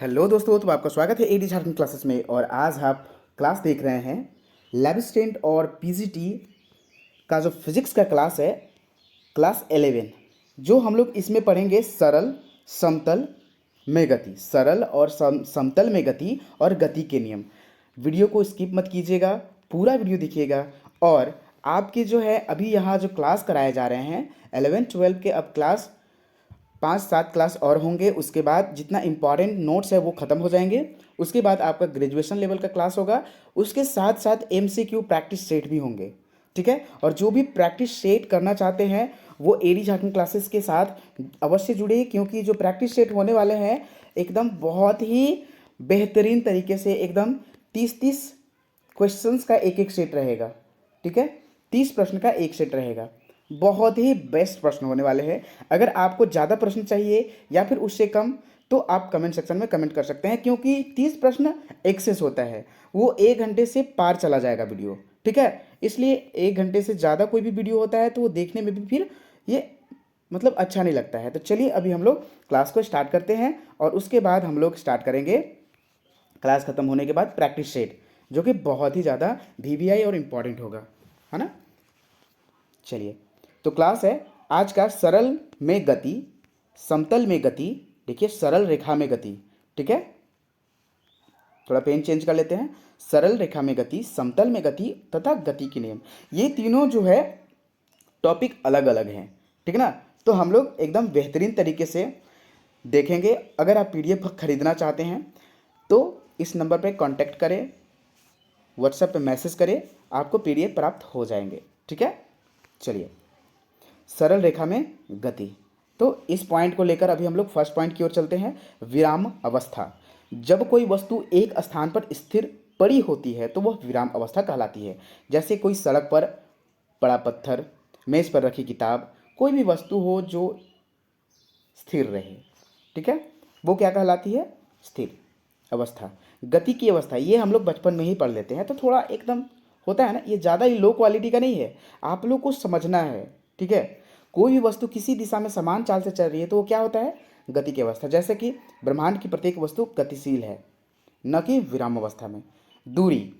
Hello दोस्तों, तो आपका स्वागत है एडी झारखंड क्लासेस में। और आज आप क्लास देख रहे हैं लैबस्टेंट और पीजीटी का जो फिजिक्स का क्लास है, क्लास 11। जो हम लोग इसमें पढ़ेंगे सरल, समतल में गति, सरल और समतल में गति और गति के नियम। वीडियो को स्किप मत कीजिएगा, पूरा वीडियो देखिएगा। और आपके जो है अभी यहाँ जो क्लास कराए जा रहे हैं 11-12 के, अब क्लास 5-7 क्लास और होंगे। उसके बाद जितना इंपॉर्टेंट नोट्स है वो ख़त्म हो जाएंगे। उसके बाद आपका ग्रेजुएशन लेवल का क्लास होगा। उसके साथ साथ एमसीक्यू प्रैक्टिस सेट भी होंगे, ठीक है। और जो भी प्रैक्टिस सेट करना चाहते हैं वो एडी झारखंड क्लासेस के साथ अवश्य जुड़े, क्योंकि जो प्रैक्टिस सेट होने वाले हैं एकदम बहुत ही बेहतरीन तरीके से, एकदम 30-30 क्वेश्चंस का एक सेट रहेगा, ठीक है। 30 प्रश्न का एक सेट रहेगा। बहुत ही बेस्ट प्रश्न होने वाले हैं। अगर आपको ज़्यादा प्रश्न चाहिए या फिर उससे कम, तो आप कमेंट सेक्शन में कमेंट कर सकते हैं, क्योंकि 30 प्रश्न एक्सेस होता है, वो 1 घंटे से पार चला जाएगा वीडियो, ठीक है। इसलिए 1 घंटे से ज़्यादा कोई भी वीडियो होता है तो वो देखने में भी फिर ये मतलब अच्छा नहीं लगता है। तो चलिए अभी हम लोग क्लास को स्टार्ट करते हैं, और उसके बाद हम लोग स्टार्ट करेंगे क्लास ख़त्म होने के बाद प्रैक्टिस सेट, जो कि बहुत ही ज़्यादा वीवीआई और इम्पॉर्टेंट होगा, है ना। चलिए, तो क्लास है आज का सरल में गति, समतल में गति, देखिए सरल रेखा में गति, ठीक है। थोड़ा पेन चेंज कर लेते हैं। सरल रेखा में गति, समतल में गति तथा गति के नियम, ये तीनों जो है टॉपिक अलग अलग हैं, ठीक है ना। तो हम लोग एकदम बेहतरीन तरीके से देखेंगे। अगर आप पीडीएफ खरीदना चाहते हैं तो इस नंबर पर कांटेक्ट करें, व्हाट्सएप पे मैसेज करें, आपको पीडीएफ प्राप्त हो जाएंगे, ठीक है। चलिए, सरल रेखा में गति, तो इस पॉइंट को लेकर अभी हम लोग फर्स्ट पॉइंट की ओर चलते हैं। विराम अवस्था। जब कोई वस्तु एक स्थान पर स्थिर पड़ी होती है तो वह विराम अवस्था कहलाती है। जैसे कोई सड़क पर पड़ा पत्थर, मेज पर रखी किताब, कोई भी वस्तु हो जो स्थिर रहे, ठीक है, वो क्या कहलाती है? स्थिर अवस्था। गति की अवस्था, ये हम लोग बचपन में ही पढ़ लेते हैं, तो थोड़ा एकदम होता है ना, ये ज़्यादा ही लो क्वालिटी का नहीं है, आप लोग को समझना है, ठीक है। कोई भी वस्तु किसी दिशा में समान चाल से चल रही है तो वो क्या होता है? गति की अवस्था। जैसे कि ब्रह्मांड की प्रत्येक वस्तु गतिशील है, न कि विराम अवस्था में। दूरी,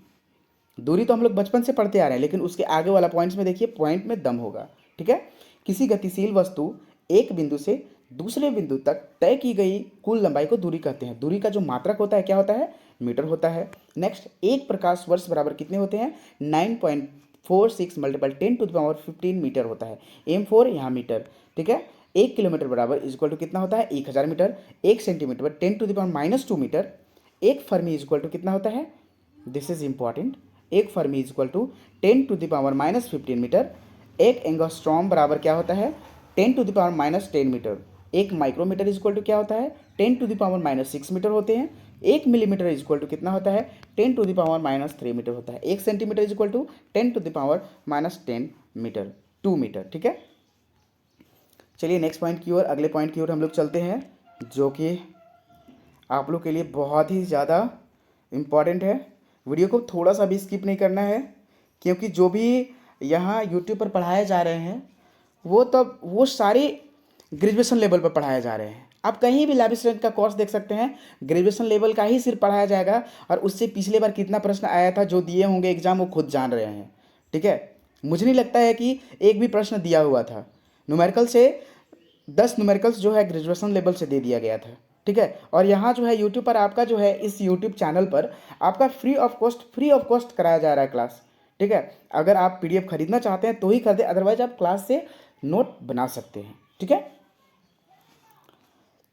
दूरी तो हम लोग बचपन से पढ़ते आ रहे हैं, लेकिन उसके आगे वाला पॉइंट्स में देखिए, पॉइंट में दम होगा, ठीक है। किसी गतिशील वस्तु एक बिंदु से दूसरे बिंदु तक तय की गई कुल लंबाई को दूरी कहते हैं। दूरी का जो मात्रक होता है क्या होता है? मीटर होता है। नेक्स्ट, एक प्रकाश वर्ष बराबर कितने होते हैं? 9.46 × 10⁻15 मीटर होता है। M4 यहाँ मीटर, ठीक है। 1 किलोमीटर बराबर इक्वल टू कितना होता है? 1000 metre. 1 centimetre 10⁻⁻2 metre. 1 fermi equal to कितना होता है? This is important. 1 fermi equal to 10⁻⁻15 metre. 1 angstrom बराबर क्या होता है? 10⁻⁻10 मीटर। 1 माइक्रोमीटर इक्वल टू क्या होता है? 10⁻⁻6 मीटर होते हैं। 1 मिलीमीटर इक्वल टू कितना होता है? 10⁻⁻3 मीटर होता है। 1 centimetre equal to 10⁻⁻10 metre, 2 metre, ठीक है। चलिए नेक्स्ट पॉइंट की ओर, अगले पॉइंट की ओर हम लोग चलते हैं, जो कि आप लोग के लिए बहुत ही ज़्यादा इम्पॉर्टेंट है। वीडियो को थोड़ा सा भी स्किप नहीं करना है, क्योंकि जो भी यहाँ यूट्यूब पर पढ़ाए जा रहे हैं वो सारे ग्रेजुएशन लेवल पर पढ़ाए जा रहे हैं। आप कहीं भी लैब स्टूडेंट का कोर्स देख सकते हैं, ग्रेजुएशन लेवल का ही सिर्फ पढ़ाया जाएगा। और उससे पिछले बार कितना प्रश्न आया था, जो दिए होंगे एग्जाम, वो खुद जान रहे हैं, ठीक है। मुझे नहीं लगता है कि एक भी प्रश्न दिया हुआ था। न्यूमेरिकल से 10 न्यूमेरिकल्स जो है ग्रेजुएशन लेवल से दे दिया गया था, ठीक है। और यहाँ जो है यूट्यूब पर आपका जो है, इस यूट्यूब चैनल पर आपका फ्री ऑफ कॉस्ट कराया जा रहा है क्लास, ठीक है। अगर आप पीडीएफ खरीदना चाहते हैं तो ही खरीदें, अदरवाइज आप क्लास से नोट बना सकते हैं, ठीक है।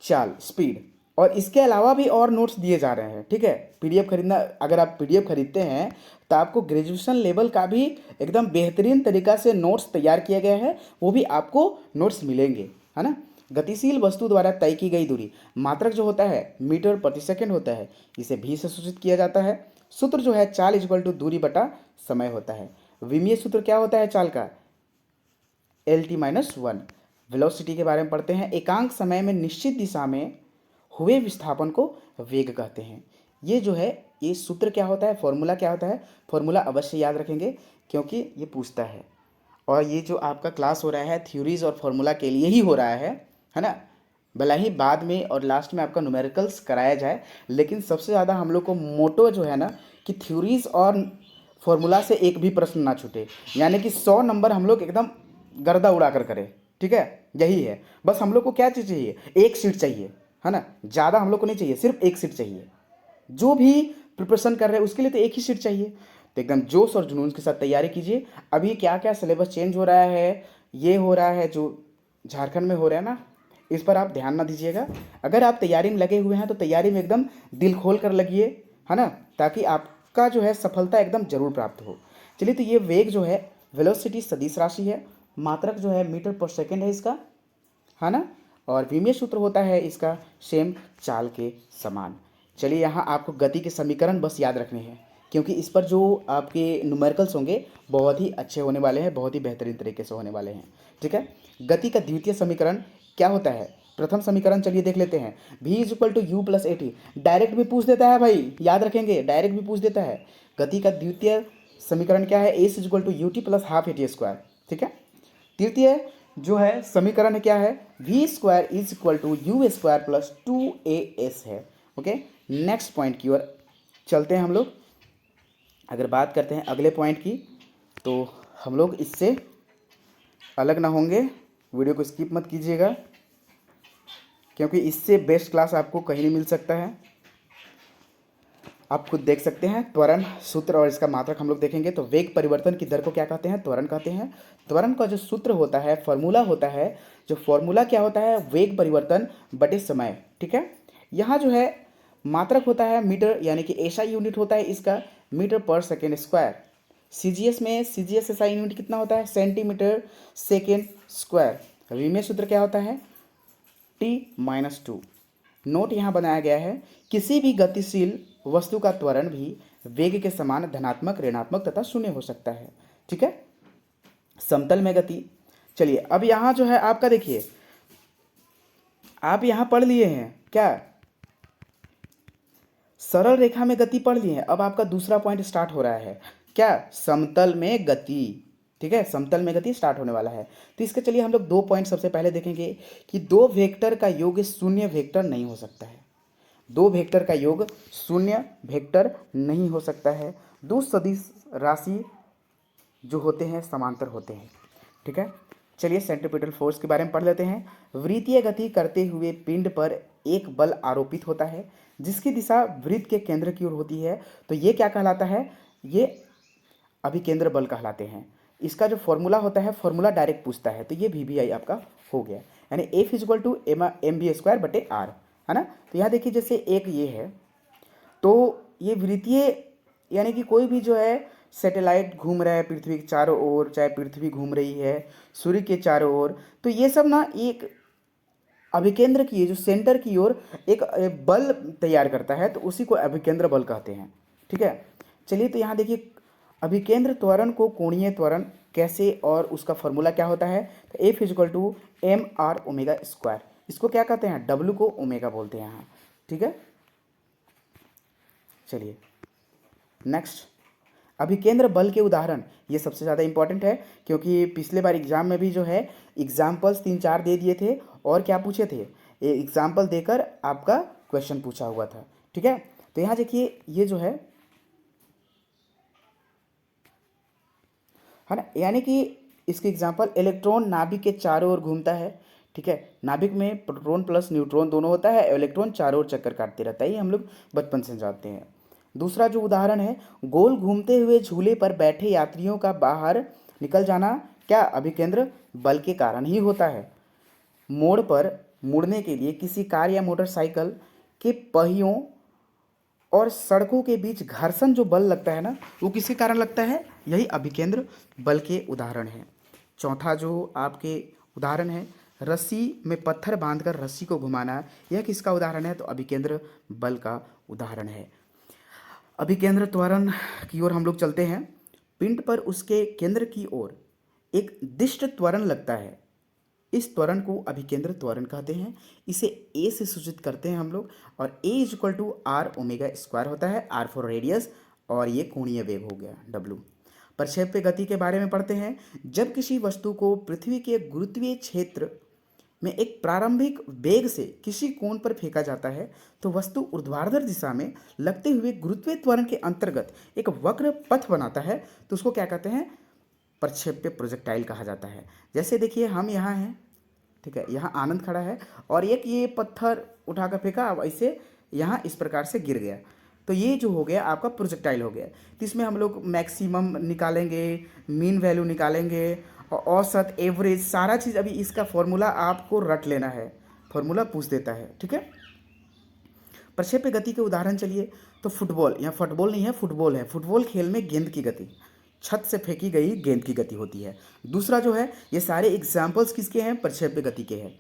चाल, स्पीड, और इसके अलावा भी और नोट्स दिए जा रहे हैं, ठीक है। पीडीएफ खरीदना, अगर आप पीडीएफ खरीदते हैं तो आपको ग्रेजुएशन लेवल का भी एकदम बेहतरीन तरीका से नोट्स तैयार किया गया है, वो भी आपको नोट्स मिलेंगे, है ना। गतिशील वस्तु द्वारा तय की गई दूरी, मात्रक जो होता है मीटर प्रति सेकेंड होता है, इसे भी से सूचित किया जाता है। सूत्र जो है चाल इक्वल टू दूरी बटा समय होता है। विमीय सूत्र क्या होता है चाल का? LT-1। वेलोसिटी के बारे में पढ़ते हैं। एकांक समय में निश्चित दिशा में हुए विस्थापन को वेग कहते हैं। ये जो है, ये सूत्र क्या होता है, फॉर्मूला क्या होता है? फॉर्मूला अवश्य याद रखेंगे, क्योंकि ये पूछता है। और ये जो आपका क्लास हो रहा है थ्योरीज और फॉर्मूला के लिए ही हो रहा है ना। भला ही बाद में और लास्ट में आपका न्यूमेरिकल्स कराया जाए, लेकिन सबसे ज़्यादा हम लोग को मोटो जो है ना कि थ्योरीज और फॉर्मूला से एक भी प्रश्न ना छूटे, यानी कि 100 नंबर हम लोग एकदम गर्दा उड़ा कर करें। ठीक है, यही है बस। हम लोग को क्या चीज़ चाहिए, एक सीट चाहिए, है ना, ज़्यादा हम लोग को नहीं चाहिए, सिर्फ एक सीट चाहिए। जो भी प्रिपरेशन कर रहे हैं उसके लिए तो एक ही सीट चाहिए। तो एकदम जोश और जुनून के साथ तैयारी कीजिए। अभी क्या क्या सिलेबस चेंज हो रहा है, ये हो रहा है जो झारखंड में हो रहा है ना, इस पर आप ध्यान ना दीजिएगा। अगर आप तैयारी में लगे हुए हैं तो तैयारी में एकदम दिल खोल कर लगिए, है ना, ताकि आपका जो है सफलता एकदम जरूर प्राप्त हो। चलिए, तो ये वेग जो है वेलोसिटी सदिश राशि है, मात्रक जो है मीटर पर सेकेंड है इसका, है ना, और विमीय सूत्र होता है इसका सेम चाल के समान। चलिए, यहाँ आपको गति के समीकरण बस याद रखने हैं, क्योंकि इस पर जो आपके न्यूमेरिकल्स होंगे बहुत ही अच्छे होने वाले हैं, बहुत ही बेहतरीन तरीके से होने वाले हैं। ठीक है, गति का द्वितीय समीकरण क्या होता है? प्रथम समीकरण चलिए देख लेते हैं। v is equal to u plus a t, direct भी पूछ देता है भाई, याद रखेंगे, डायरेक्ट भी पूछ देता है। गति का द्वितीय समीकरण क्या है? S is equal to u t plus half a t square. ठीक है, तृतीय जो है समीकरण क्या है? V square is equal to u square plus 2as है। ओके, नेक्स्ट पॉइंट की ओर चलते हैं हम लोग। अगर बात करते हैं अगले पॉइंट की, तो हम लोग इससे अलग ना होंगे, वीडियो को स्किप मत कीजिएगा, क्योंकि इससे बेस्ट क्लास आपको कहीं नहीं मिल सकता है। आप खुद देख सकते हैं। त्वरण सूत्र और इसका मात्रक हम लोग देखेंगे। तो वेग परिवर्तन की दर को क्या कहते हैं? त्वरण कहते हैं। त्वरण का जो सूत्र होता है, फॉर्मूला होता है, जो फॉर्मूला क्या होता है? वेग परिवर्तन बटे समय। ठीक है, यहाँ जो है मात्रक होता है मीटर, यानी कि एसआई यूनिट होता है इसका मीटर पर सेकेंड स्क्वायर। सीजीएस में सीजीएस एसआई यूनिट कितना होता है? Centimetre second square. विमीय सूत्र क्या होता है? T-2। नोट यहाँ बनाया गया है, किसी भी गतिशील वस्तु का त्वरण भी वेग के समान धनात्मक, ऋणात्मक तथा शून्य हो सकता है। ठीक है, समतल में गति। चलिए, अब यहाँ जो है आपका देखिए, आप यहाँ पढ़ लिए हैं क्या? सरल रेखा में गति पढ़ लिए हैं। अब आपका दूसरा पॉइंट स्टार्ट हो रहा है, क्या? समतल में गति। ठीक है, समतल में गति स्टार्ट होने वाला है। तो इसके चलिए हम लोग 2 पॉइंट सबसे पहले देखेंगे कि 2 वेक्टर का योग शून्य वेक्टर नहीं हो सकता है। 2 वेक्टर का योग शून्य वेक्टर नहीं हो सकता है। 2 सदिश राशि जो होते हैं समांतर होते हैं। ठीक है, चलिए सेंट्रीपिटल फोर्स के बारे में पढ़ लेते हैं। वृत्तीय गति करते हुए पिंड पर एक बल आरोपित होता है जिसकी दिशा वृत्त के केंद्र की ओर होती है। तो ये क्या कहलाता है? ये अभिकेंद्र बल कहलाते हैं। इसका जो फॉर्मूला होता है, फॉर्मूला डायरेक्ट पूछता है, तो ये VBI आपका हो गया, यानी F is equal to mv square बटे r, है ना। तो यहाँ देखिए, जैसे एक ये है, तो ये वृत्तीय, यानी कि कोई भी जो है सैटेलाइट घूम रहा है पृथ्वी के चारों ओर, चाहे पृथ्वी घूम रही है सूर्य के चारों ओर, तो ये सब ना एक अभिकेंद्र की, जो सेंटर की ओर एक बल तैयार करता है, तो उसी को अभिकेंद्र बल कहते हैं। ठीक है, चलिए, तो यहाँ देखिए अभिकेंद्र त्वरण को कोणीय त्वरण कैसे, और उसका फॉर्मूला क्या होता है? तो F is equal to mr omega square. इसको क्या कहते हैं? W को ओमेगा बोलते हैं यहाँ। ठीक है, चलिए नेक्स्ट, अभिकेंद्र बल के उदाहरण। ये सबसे ज़्यादा इंपॉर्टेंट है, क्योंकि पिछले बार एग्जाम में भी जो है एग्जाम्पल्स 3-4 दे दिए थे, और क्या पूछे थे? एग्जाम्पल देकर आपका क्वेश्चन पूछा हुआ था। ठीक है, तो यहाँ देखिए, ये जो है ना, यानी कि इसके एग्जाम्पल, इलेक्ट्रॉन नाभिक के चारों ओर घूमता है। ठीक है, नाभिक में प्रोटॉन प्लस न्यूट्रॉन दोनों होता है, इलेक्ट्रॉन चारों ओर चक्कर काटते रहता है, ये हम लोग बचपन से जानते हैं। दूसरा जो उदाहरण है, गोल घूमते हुए झूले पर बैठे यात्रियों का बाहर निकल जाना, क्या? अभिकेंद्र बल के कारण ही होता है। मोड़ पर मुड़ने के लिए किसी कार या मोटरसाइकिल के पहियों और सड़कों के बीच घर्षण जो बल लगता है ना, वो किसके कारण लगता है? यही अभिकेंद्र बल के उदाहरण है। चौथा जो आपके उदाहरण है, रस्सी में पत्थर बांधकर रस्सी को घुमाना, यह किसका उदाहरण है? तो अभिकेंद्र बल का उदाहरण है। अभिकेंद्र त्वरण की ओर हम लोग चलते हैं। पिंड पर उसके केंद्र की ओर एक दिष्ट त्वरण लगता है, इस त्वरण को अभिकेंद्र त्वरण कहते हैं। इसे ए से सूचित करते हैं हम लोग, और A is equal to R omega square होता है, आर फॉर रेडियस, और ये कोणीय वेग हो गया W। प्रक्षेप्य गति के बारे में पढ़ते हैं। जब किसी वस्तु को पृथ्वी के गुरुत्वीय क्षेत्र में एक प्रारंभिक वेग से किसी कोण पर फेंका जाता है तो वस्तु ऊर्ध्वाधर दिशा में लगते हुए गुरुत्वीय त्वरण के अंतर्गत एक वक्र पथ बनाता है, तो उसको क्या कहते हैं? प्रक्षेप्य प्रोजेक्टाइल कहा जाता है। जैसे देखिए हम यहाँ हैं, ठीक है, यहाँ आनंद खड़ा है और एक ये पत्थर उठाकर फेंका, अब ऐसे यहाँ इस प्रकार से गिर गया, तो ये जो हो गया आपका प्रोजेक्टाइल हो गया। तो इसमें हम लोग मैक्सिमम निकालेंगे, मीन वैल्यू निकालेंगे और औसत, एवरेज, सारा चीज़। अभी इसका फॉर्मूला आपको रट लेना है, फॉर्मूला पूछ देता है, ठीक है। प्रक्षेप्य गति के उदाहरण चलिए, तो फुटबॉल, यहाँ फुटबॉल नहीं है, फुटबॉल है। फुटबॉल खेल में गेंद की गति, छत से फेंकी गई गेंद की गति होती है। दूसरा जो है, ये सारे एग्जाम्पल्स किसके हैं? प्रक्षेप्य गति के हैं।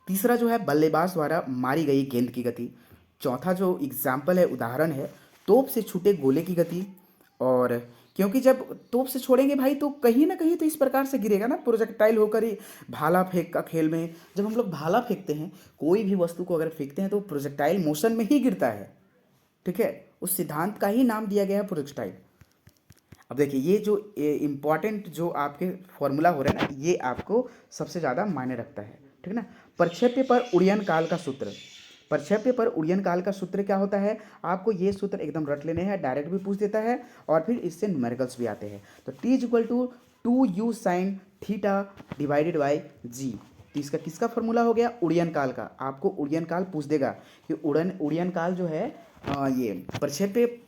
तीसरा जो है, बल्लेबाज द्वारा मारी गई गेंद की गति। चौथा जो एग्जाम्पल है, उदाहरण है, तोप से छूटे गोले की गति। और क्योंकि जब तोप से छोड़ेंगे भाई तो कहीं ना कहीं तो इस प्रकार से गिरेगा ना, प्रोजेक्टाइल होकर ही। भाला फेंक का खेल में जब हम लोग भाला फेंकते हैं, कोई भी वस्तु को अगर फेंकते हैं तो प्रोजेक्टाइल मोशन में ही गिरता है, ठीक है। उस सिद्धांत का ही नाम दिया गया है प्रोजेक्टाइल। अब देखिए ये जो इम्पॉर्टेंट जो आपके फॉर्मूला हो रहा है ना, ये आपको सबसे ज़्यादा मायने रखता है, ठीक है ना। प्रक्षेप्य पर उड़यन काल का सूत्र, प्रक्षेप्य पर उड़यन काल का सूत्र क्या होता है? आपको ये सूत्र एकदम रट लेने हैं, डायरेक्ट भी पूछ देता है और फिर इससे न्यूमेरिकल्स भी आते हैं। तो T equal to 2u sine theta divided by g. तो इसका किसका फॉर्मूला हो गया? उड़यन काल का। आपको उड़यन काल पूछ देगा कि उड़यन काल जो है ये प्रक्षेप्य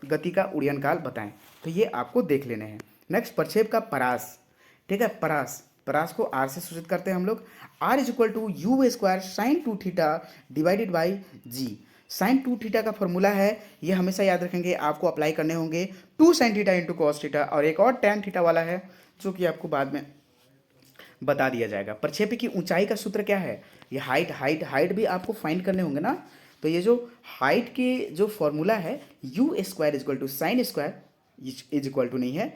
गति का उड़यन काल बताएं, तो ये आपको देख लेने हैं। नेक्स्ट, प्रक्षेप का परास, ठीक है। परास, परास को आर से सूचित करते हैं हम लोग। R is equal to u square sine 2 theta divided by g. Sine 2 theta का फॉर्मूला है, ये हमेशा याद रखेंगे, आपको अप्लाई करने होंगे। 2 sine theta into cos theta, और एक और टैन थीटा वाला है जो कि आपको बाद में बता दिया जाएगा। प्रक्षेप्य की ऊंचाई का सूत्र क्या है? ये हाइट भी आपको फाइंड करने होंगे ना। तो ये जो हाइट के जो फॉर्मूला है, u square is equal to sine square, is equal to नहीं है,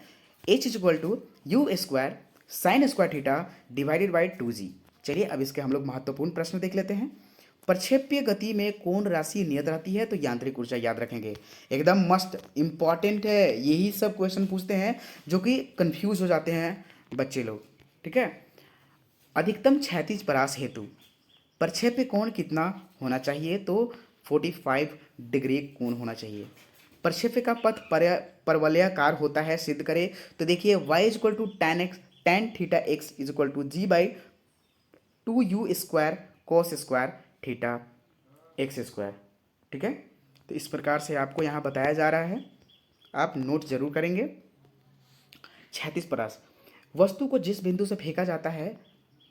H is equal to u square sine square theta divided by 2g। चलिए अब इसके हम लोग महत्वपूर्ण प्रश्न देख लेते हैं। प्रक्षेप्य गति में कौन राशि नियत रहती है? तो यांत्रिक ऊर्जा याद रखेंगे, एकदम मस्ट इंपॉर्टेंट है। यही सब क्वेश्चन पूछते हैं जो कि कंफ्यूज हो जाते हैं बच्चे लोग, ठीक है। अधिकतम क्षैतिज परास हेतु प्रक्षेप्य कोण कितना होना चाहिए? तो 45 डिग्री कोण होना चाहिए। प्रक्षेप्य का पथ परवलयाकार होता है, सिद्ध करें। तो देखिए y is equal to tan theta x is equal to g by 2u square cos square theta x square, ठीक है। तो इस प्रकार से आपको यहाँ बताया जा रहा है, आप नोट जरूर करेंगे। क्षैतिज परास, वस्तु को जिस बिंदु से फेंका जाता है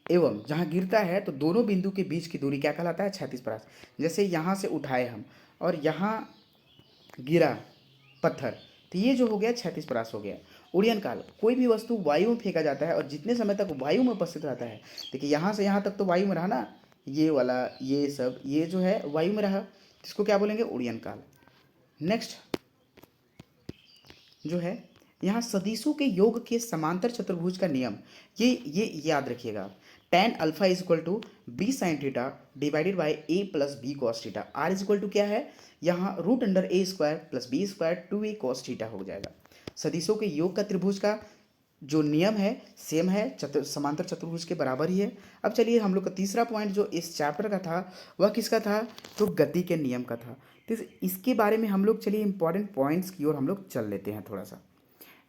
एवं जहाँ गिरता है तो दोनों बिंदु के बीच की दूरी क्या कहलाता है? क्षैतिज परास। जैसे यहाँ से उठाए हम और यहाँ गिरा पत्थर, तो ये जो हो गया क्षैतिज परास हो गया। उड़यन काल, कोई भी वस्तु वायु में फेंका जाता है और जितने समय तक वायु में उपस्थित रहता है, देखिए यहाँ से यहाँ तक तो वायु में रहा ना, ये वाला ये सब ये जो है वायु में रहा, इसको क्या बोलेंगे? उड़यन काल। नेक्स्ट जो है, यहाँ सदिशों के योग के समांतर चतुर्भुज का नियम, ये याद रखिएगा। tan alpha is equal to B sine theta divided by A plus B cos theta. R is equal to क्या है? यहाँ root under A square plus B square 2a cos theta हो जाएगा। सदिशों के योग का त्रिभुज का जो नियम है सेम है, समांतर चतुर्भुज के बराबर ही है। अब चलिए हम लोग का तीसरा पॉइंट जो इस चैप्टर का था वह किसका था? तो गति के नियम का था। तो इसके बारे में हम लोग चलिए इंपॉर्टेंट पॉइंट्स की ओर हम लोग चल लेते हैं थोड़ा सा।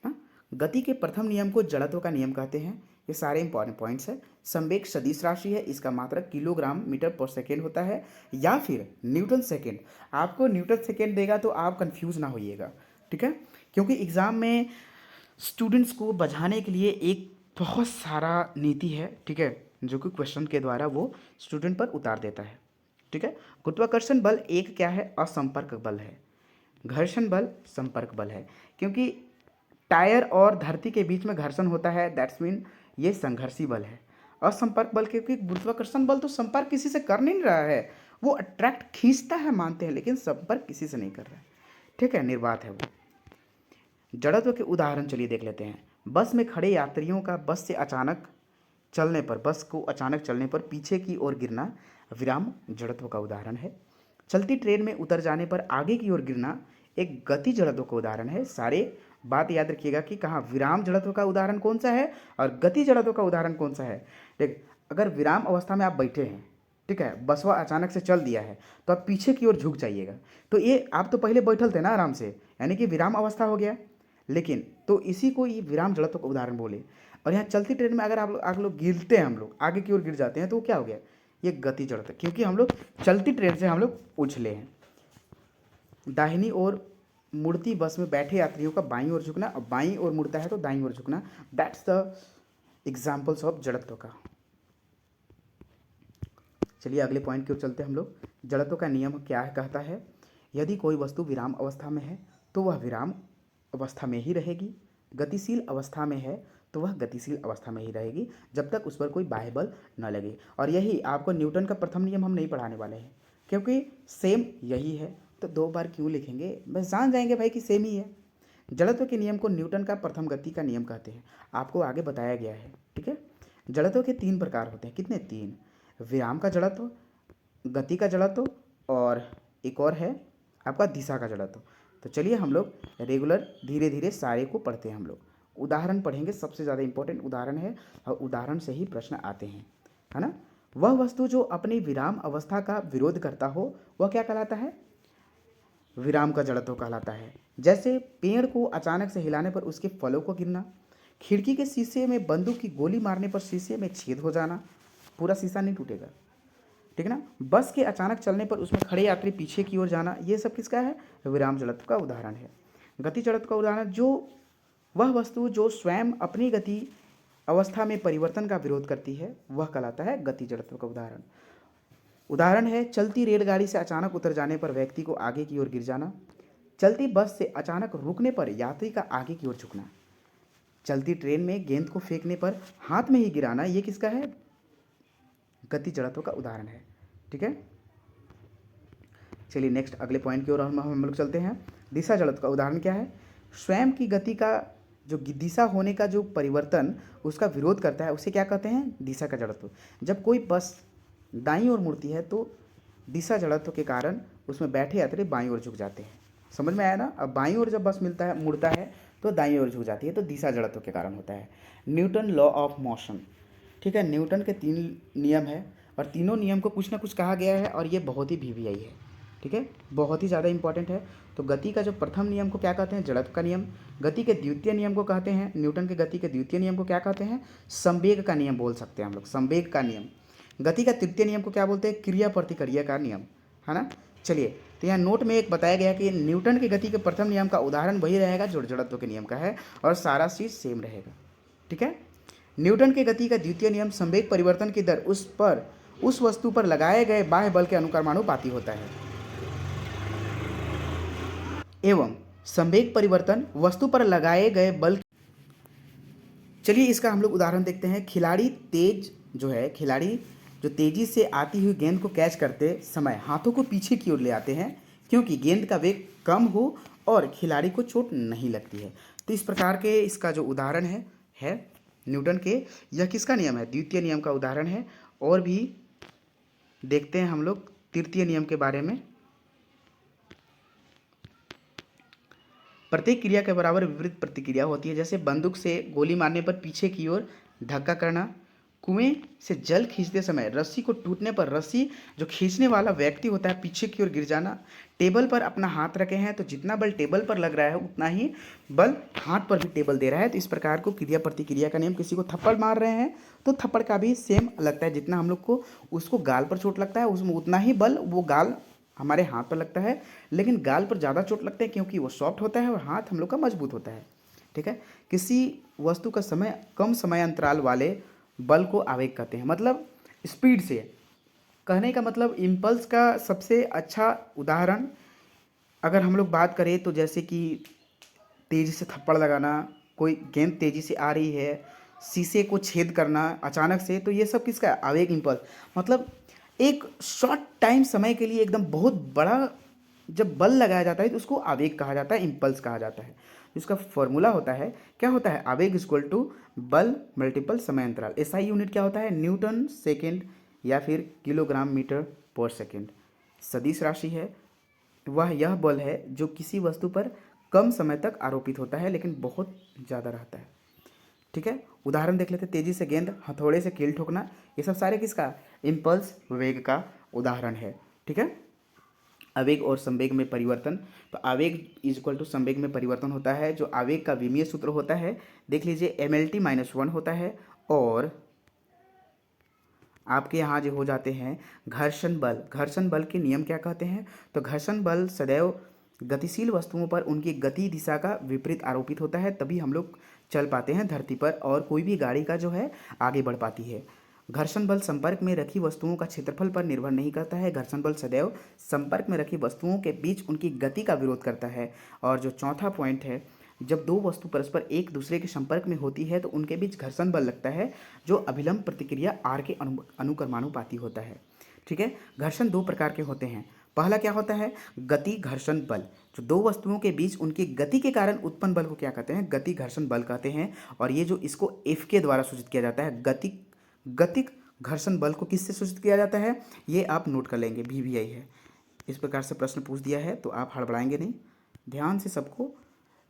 हाँ, गति के प्रथम नियम को जड़त्व का नियम कहते हैं। ये सारे इंपॉर्टेंट पॉइंट्स है। संवेग सदिश राशि है, इसका मात्रक किलोग्राम मीटर पर सेकेंड होता है, या फिर न्यूटन सेकेंड। आपको न्यूटन सेकेंड देगा तो आप कंफ्यूज ना होइएगा, ठीक है, क्योंकि एग्जाम में स्टूडेंट्स को बझाने के लिए एक बहुत सारा नीति है, ठीक है, जो कि क्वेश्चन के द्वारा वो स्टूडेंट पर उतार देता है, ठीक है। गुरुत्वाकर्षण बल एक क्या है? असंपर्क बल है। घर्षण बल संपर्क बल है, क्योंकि टायर और धरती के बीच में घर्षण होता है, दैट्स मीन ये संघर्षी बल है। असंपर्क बल, क्योंकि गुरुत्वाकर्षण बल तो संपर्क किसी से कर नहीं रहा है, वो अट्रैक्ट खींचता है मानते हैं, लेकिन संपर्क किसी से नहीं कर रहा है, ठीक है, निर्वात है वो। जड़त्व के उदाहरण चलिए देख लेते हैं। बस में खड़े यात्रियों का बस को अचानक चलने पर पीछे की ओर गिरना विराम जड़त्व का उदाहरण है। चलती ट्रेन में उतर जाने पर आगे की ओर गिरना एक गति जड़त्व का उदाहरण है। सारे बात याद रखिएगा कि कहाँ विराम जड़त्व का उदाहरण कौन सा है और गति जड़त्व का उदाहरण कौन सा है। देख, अगर विराम अवस्था में आप बैठे हैं, ठीक है, बसवा अचानक से चल दिया है, तो आप पीछे की ओर झुक जाइएगा। तो ये आप तो पहले बैठल थे ना आराम से, यानी कि विराम अवस्था हो गया। लेकिन तो इसी को ये विराम जड़त्व का उदाहरण बोले। और यहाँ चलती ट्रेन में अगर आप लोग गिरते हैं, हम लोग आगे की ओर गिर जाते हैं, तो वो क्या हो गया, ये गति जड़त्व, क्योंकि हम लोग चलती ट्रेन से हम लोग उछले हैं। दाहिनी ओर मुड़ती बस में बैठे यात्रियों का बाईं ओर झुकना, और बाईं ओर मुड़ता है तो दाईं ओर झुकना, दैट्स द एग्जाम्पल्स ऑफ जड़त्व का। चलिए अगले पॉइंट की ओर चलते हैं हम लोग। जड़त्व का नियम क्या है, कहता है यदि कोई वस्तु विराम अवस्था में है तो वह विराम अवस्था में ही रहेगी, गतिशील अवस्था में है तो वह गतिशील अवस्था में ही रहेगी, जब तक उस पर कोई बाह्य बल न लगे। और यही आपको न्यूटन का प्रथम नियम हम नहीं पढ़ाने वाले हैं, क्योंकि सेम यही है, तो 2 बार क्यों लिखेंगे, बस जान जाएंगे भाई कि सेम ही है। जड़त्व के नियम को न्यूटन का प्रथम गति का नियम कहते हैं, आपको आगे बताया गया है, ठीक है। जड़त्व के 3 प्रकार होते हैं, कितने, 3। विराम का जड़त्व, गति का जड़त्व, और एक और है आपका दिशा का जड़त्व। तो चलिए हम लोग रेगुलर धीरे धीरे सारे को पढ़ते हैं। हम लोग उदाहरण पढ़ेंगे, सबसे ज़्यादा इंपॉर्टेंट उदाहरण है, और उदाहरण से ही प्रश्न आते हैं, है ना। वह वस्तु जो अपनी विराम अवस्था का विरोध करता हो वह क्या कहलाता है, विराम का जड़त्व कहलाता है। जैसे पेड़ को अचानक से हिलाने पर उसके फलों को गिरना, खिड़की के शीशे में बंदूक की गोली मारने पर शीशे में छेद हो जाना, पूरा शीशा नहीं टूटेगा, ठीक है ना। बस के अचानक चलने पर उसमें खड़े यात्री पीछे की ओर जाना, ये सब किसका है, विराम जड़त्व का उदाहरण है। गति जड़त्व का उदाहरण, जो वह वस्तु जो स्वयं अपनी गति अवस्था में परिवर्तन का विरोध करती है वह कहलाता है गति जड़त्व का उदाहरण। उदाहरण है चलती रेलगाड़ी से अचानक उतर जाने पर व्यक्ति को आगे की ओर गिर जाना, चलती बस से अचानक रुकने पर यात्री का आगे की ओर झुकना, चलती ट्रेन में गेंद को फेंकने पर हाथ में ही गिराना, ये किसका है, गति जड़त्व का उदाहरण है, ठीक है। चलिए नेक्स्ट अगले पॉइंट की ओर हम लोग चलते हैं। दिशा जड़त्व का उदाहरण क्या है, स्वयं की गति का जो दिशा होने का जो परिवर्तन उसका विरोध करता है उसे क्या कहते हैं, दिशा का जड़त्व। जब कोई बस दाईं ओर मुड़ती है तो दिशा जड़त्व के कारण उसमें बैठे यात्री बाईं ओर झुक जाते हैं, समझ में आया ना। अब बाईं ओर जब बस मुड़ता है तो दाईं ओर झुक जाती है, तो दिशा जड़त्व के कारण होता है। न्यूटन लॉ ऑफ मोशन, ठीक है, न्यूटन के 3 नियम है, और तीनों नियम को कुछ ना कुछ कहा गया है, और ये बहुत ही वीवीआई है, ठीक है, बहुत ही ज़्यादा इंपॉर्टेंट है। तो गति का जो प्रथम नियम को क्या कहते हैं, जड़त्व का नियम। गति के द्वितीय नियम को कहते हैं, न्यूटन के गति के द्वितीय नियम को क्या कहते हैं, संवेग का नियम बोल सकते हैं हम लोग, संवेग का नियम। गति का तृतीय नियम को क्या बोलते हैं, क्रिया प्रतिक्रिया का नियम, है ना। चलिए तो यहाँ नोट में एक बताया गया कि न्यूटन की गति के प्रथम नियम का उदाहरण वही रहेगा जो जड़त्व के नियम का है, और सारा चीज़ सेम रहेगा, ठीक है। न्यूटन के गति का द्वितीय नियम संवेग परिवर्तन की दर उस वस्तु पर लगाए गए बाह्य बल के अनुक्रमानुपाती होता है, एवं संवेग परिवर्तन वस्तु पर लगाए गए बल। चलिए इसका हम लोग उदाहरण देखते हैं। खिलाड़ी जो तेजी से आती हुई गेंद को कैच करते समय हाथों को पीछे की ओर ले आते हैं, क्योंकि गेंद का वेग कम हो और खिलाड़ी को चोट नहीं लगती है। तो इस प्रकार के इसका जो उदाहरण है न्यूटन के, यह किसका नियम है, द्वितीय नियम का उदाहरण है। और भी देखते हैं हम लोग तृतीय नियम के बारे में। प्रत्येक क्रिया के बराबर विपरीत प्रतिक्रिया होती है। जैसे बंदूक से गोली मारने पर पीछे की ओर धक्का करना, कुएं से जल खींचते समय रस्सी को टूटने पर रस्सी जो खींचने वाला व्यक्ति होता है पीछे की ओर गिर जाना, टेबल पर अपना हाथ रखे हैं तो जितना बल टेबल पर लग रहा है उतना ही बल हाथ पर भी टेबल दे रहा है। तो इस प्रकार को क्रिया प्रतिक्रिया का नियम। किसी को थप्पड़ मार रहे हैं तो थप्पड़ का भी सेम लगता है, जितना हम लोग को उसको गाल पर चोट लगता है उसमें उतना ही बल वो गाल हमारे हाथ पर लगता है, लेकिन गाल पर ज़्यादा चोट लगता है क्योंकि वो सॉफ्ट होता है और हाथ हम लोग का मजबूत होता है, ठीक है। किसी वस्तु का कम समय अंतराल वाले बल को आवेग कहते हैं। मतलब स्पीड से कहने का मतलब इम्पल्स का सबसे अच्छा उदाहरण अगर हम लोग बात करें तो जैसे कि तेज़ी से थप्पड़ लगाना, कोई गेंद तेज़ी से आ रही है, शीशे को छेद करना अचानक से, तो ये सब किसका आवेग, इम्पल्स। मतलब एक शॉर्ट टाइम समय के लिए एकदम बहुत बड़ा जब बल लगाया जाता है तो उसको आवेग कहा जाता है, इम्पल्स कहा जाता है। जिसका फॉर्मूला होता है, क्या होता है, आवेग इक्वल टू बल मल्टीपल समय अंतराल। एसआई यूनिट क्या होता है, न्यूटन सेकेंड या फिर किलोग्राम मीटर पर सेकेंड। सदिश राशि है, वह यह बल है जो किसी वस्तु पर कम समय तक आरोपित होता है लेकिन बहुत ज़्यादा रहता है। ठीक है, उदाहरण देख लेते हैं। तेजी से गेंद, हथौड़े से कील ठोकना, ये सब सारे किसका, इम्पल्स वेग का उदाहरण है। ठीक है, आवेग और संवेग में परिवर्तन, तो आवेग इज इक्वल टू संवेग में परिवर्तन होता है। जो आवेग का विमीय सूत्र होता है देख लीजिए, mLT-1 होता है। और आपके यहाँ जो हो जाते हैं घर्षण बल, घर्षण बल के नियम क्या कहते हैं, तो घर्षण बल सदैव गतिशील वस्तुओं पर उनकी गति दिशा का विपरीत आरोपित होता है, तभी हम लोग चल पाते हैं धरती पर और कोई भी गाड़ी का जो है आगे बढ़ पाती है। घर्षण बल संपर्क में रखी वस्तुओं का क्षेत्रफल पर निर्भर नहीं करता है। घर्षण बल सदैव संपर्क में रखी वस्तुओं के बीच उनकी गति का विरोध करता है। और जो चौथा पॉइंट है, जब दो वस्तु परस्पर एक दूसरे के संपर्क में होती है तो उनके बीच घर्षण बल लगता है, जो अभिलंब प्रतिक्रिया आर के अनुक्रमानुपाती होता है। ठीक है, घर्षण दो प्रकार के होते हैं। पहला क्या होता है, गति घर्षण बल। जो दो वस्तुओं के बीच उनकी गति के कारण उत्पन्न बल को क्या कहते हैं, गति घर्षण बल कहते हैं। और ये जो इसको एफ के द्वारा सूचित किया जाता है, गतिक घर्षण बल को किससे सूचित किया जाता है, ये आप नोट कर लेंगे, VVI है। इस प्रकार से प्रश्न पूछ दिया है तो आप हड़बड़ाएंगे नहीं, ध्यान से सबको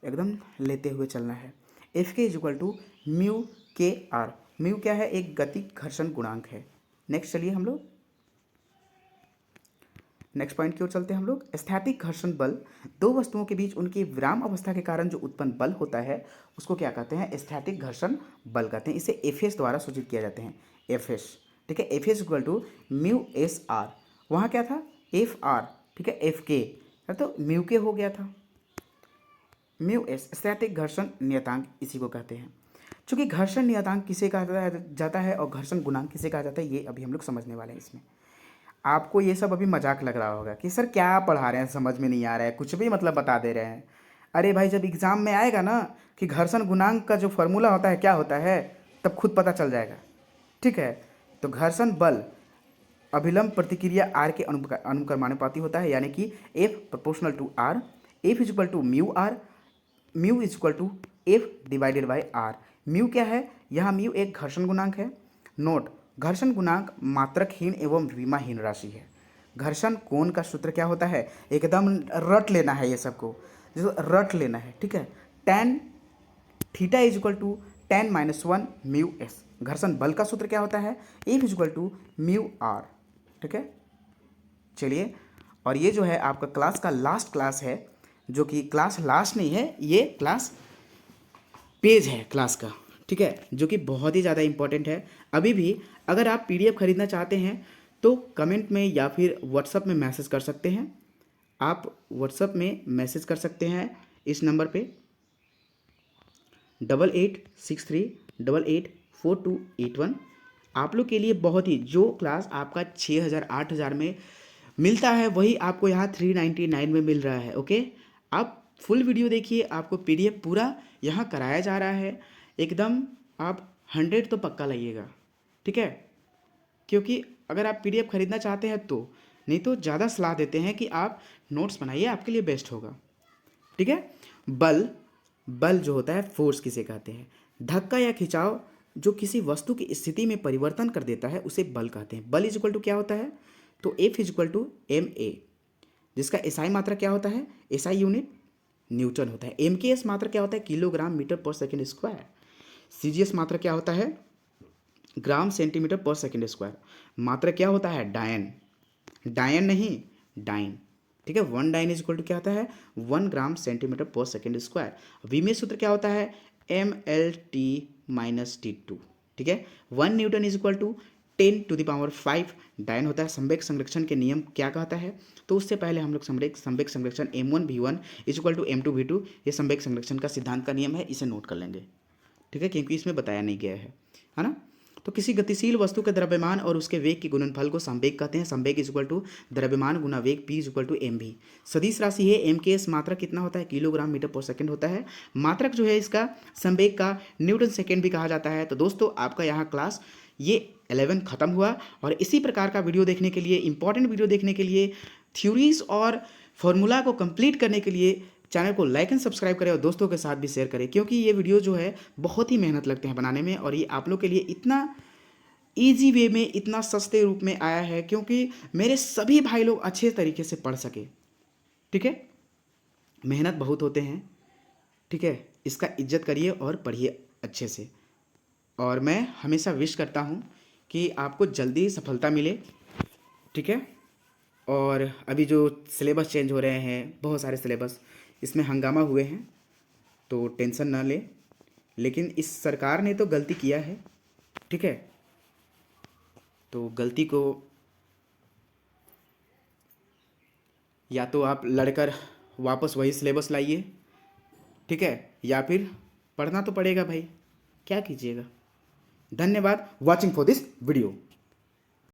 एकदम लेते हुए चलना है। एफ के इज इक्वल टू म्यू के आर। म्यू क्या है, एक गतिक घर्षण गुणांक है। नेक्स्ट चलिए हम लोग नेक्स्ट पॉइंट की ओर चलते हैं हम लोग। स्थैतिक घर्षण बल, दो वस्तुओं के बीच उनकी विराम अवस्था के कारण जो उत्पन्न बल होता है उसको क्या कहते हैं, स्थैतिक घर्षण बल कहते हैं। इसे एफ द्वारा सूचित किया जाते हैं, एफ। ठीक है, F equal to mu s R. वहाँ क्या था, एफ आर। ठीक है, एफ के तो म्यू के हो गया था, म्यू एस स्थैतिक घर्षण नियतांक इसी को कहते हैं। चूंकि घर्षण नियतांक किसे कहा जाता है और घर्षण गुणांक किसे कहा जाता है, ये अभी हम लोग समझने वाले हैं। इसमें आपको ये सब अभी मजाक लग रहा होगा कि सर क्या पढ़ा रहे हैं, समझ में नहीं आ रहा है, कुछ भी मतलब बता दे रहे हैं। अरे भाई, जब एग्जाम में आएगा ना कि घर्षण गुणांक का जो फॉर्मूला होता है क्या होता है, तब खुद पता चल जाएगा। ठीक है, तो घर्षण बल अभिलंब प्रतिक्रिया आर के अनुक्रमानुपाती होता है, यानी कि F proportional to R. F is equal to mu R, mu is equal to F divided by R. Mu क्या है, यहाँ म्यू एक घर्षण गुणांक है। नोट, घर्षण गुणांक मात्रकहीन एवं विमाहीन राशि है। घर्षण कोण का सूत्र क्या होता है, एकदम रट लेना है ये सबको, जो रट लेना है। ठीक है, tan theta is equal to tan-1 mu s. घर्षण बल का सूत्र क्या होता है, F is equal to mu R. ठीक है, चलिए, और ये जो है आपका क्लास का लास्ट क्लास है, जो कि क्लास लास्ट नहीं है, ये क्लास पेज है क्लास का। ठीक है, जो कि बहुत ही ज़्यादा इंपॉर्टेंट है। अभी भी अगर आप PDF खरीदना चाहते हैं तो कमेंट में या फिर व्हाट्सअप में मैसेज कर सकते हैं। आप व्हाट्सअप में मैसेज कर सकते हैं इस नंबर पे 8863884281। आप लोग के लिए बहुत ही, जो क्लास आपका 6000 8000 में मिलता है वही आपको यहाँ 399 में मिल रहा है। ओके, आप फुल वीडियो देखिए, आपको PDF पूरा यहाँ कराया जा रहा है एकदम। आप 100 तो पक्का लाइएगा। ठीक है, क्योंकि अगर आप PDF खरीदना चाहते हैं तो, नहीं तो ज़्यादा सलाह देते हैं कि आप नोट्स बनाइए, आपके लिए बेस्ट होगा। ठीक है, बल जो होता है, फोर्स किसे कहते हैं, धक्का या खिंचाव जो किसी वस्तु की स्थिति में परिवर्तन कर देता है उसे बल कहते हैं। बल इज इक्वल टू क्या होता है, तो F is equal to MA, जिसका SI मात्रा क्या होता है, SI यूनिट न्यूटन होता है। MKS मात्रा क्या होता है, किलोग्राम मीटर पर सेकेंड स्क्वायर। CGS मात्रा क्या होता है, ग्राम सेंटीमीटर पर सेकेंड स्क्वायर। मात्रा क्या होता है, डायन, डायन नहीं डाइन। ठीक है, 1 डाइन इज इक्वल टू क्या होता है, 1 ग्राम सेंटीमीटर पर सेकेंड स्क्वायर। विमीय सूत्र क्या होता है, mLT-T2। ठीक है, 1 न्यूटन इज इक्वल टू 10⁵ डायन होता है। संवेग संरक्षण के नियम क्या कहता है, तो उससे पहले हम लोग संवेग संरक्षण m1v1 is equal to m2v2, ये संवेग संरक्षण का सिद्धांत का नियम है, इसे नोट कर लेंगे। ठीक है, क्योंकि इसमें बताया नहीं गया है ना। तो किसी गतिशील वस्तु के द्रव्यमान और उसके वेग के गुणनफल को संवेग कहते हैं। संवेग इज इक्वल टू द्रव्यमान गुना वेग, P is equal to mv। सदिश राशि है, MKS मात्रक कितना होता है, किलोग्राम मीटर पर सेकंड होता है। मात्रक जो है इसका संवेग का न्यूटन सेकेंड भी कहा जाता है। तो दोस्तों, आपका यहाँ क्लास ये 11 खत्म हुआ, और इसी प्रकार का वीडियो देखने के लिए, इंपॉर्टेंट वीडियो देखने के लिए, थ्योरीज और फॉर्मूला को कंप्लीट करने के लिए चैनल को लाइक एंड सब्सक्राइब करें और दोस्तों के साथ भी शेयर करें, क्योंकि ये वीडियो जो है बहुत ही मेहनत लगते हैं बनाने में, और ये आप लोग के लिए इतना ईजी वे में, इतना सस्ते रूप में आया है क्योंकि मेरे सभी भाई लोग अच्छे तरीके से पढ़ सके। ठीक है, मेहनत बहुत होते हैं। ठीक है, इसका इज्जत करिए और पढ़िए अच्छे से। और मैं हमेशा विश करता हूँ कि आपको जल्दी सफलता मिले, ठीक है। और अभी जो सिलेबस चेंज हो रहे हैं, बहुत सारे सिलेबस, इसमें हंगामा हुए हैं, तो टेंशन ना ले। लेकिन इस सरकार ने तो गलती किया है, ठीक है। तो गलती को या तो आप लड़कर वापस वही सिलेबस लाइए, ठीक है, या फिर पढ़ना तो पड़ेगा भाई, क्या कीजिएगा। धन्यवाद वॉचिंग फॉर दिस वीडियो।